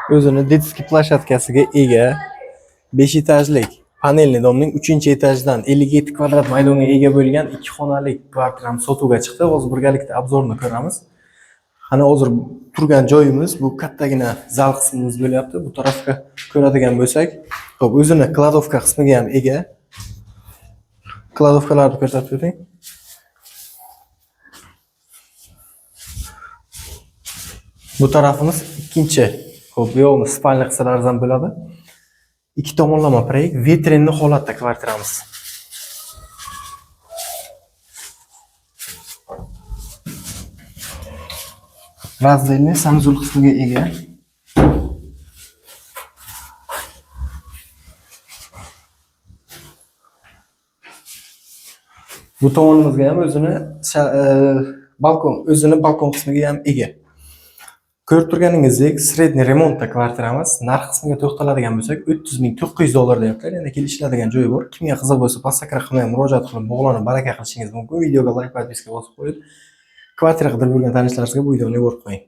O'zini detskiy plashatkasiga ega 5 etajlik panelli domning 3-etajidan 57 kvadrat maydonga ega bo'lgan 2 xonali kvartiramiz sotuvga chiqdi. Hozir birgalikda obzorni ko'ramiz. Ana hozir turgan joyimiz bu kattagina zal qismimiz bo'lyapti. Bu tarafga ko'radigan bo'lsak, xo'p, o'zini kladovka qismiga ham ega. Kladovkalarni ko'rsatib bering. Bu tarafimiz ikkinchi. Xo'p, bu yo'qni spalni qissalaridan bo'ladi. Ikki tomonlama proyekt, vetrinli holatda kvartiramiz. Razdelni sanuzul qismiga ega. Bu tomonimizga ham o'zini balkon qismiga ham ega. Ko'rib turganingizdek, sredniy remontda kvartiramiz. Narx qismiga to'xtaladigan bo'lsak, $30.900 deyaptilar. Endi kelishiladigan joyi bor. Kimga qiziq bo'lsa, pastga raqamga murojaat qilib, bog'lanib baraka qilishingiz mumkin. Videoga like, podpiska bosib qo'yib, kvartira qidirib yurgan tanishlaringizga bu videoni yuborib qo'ying.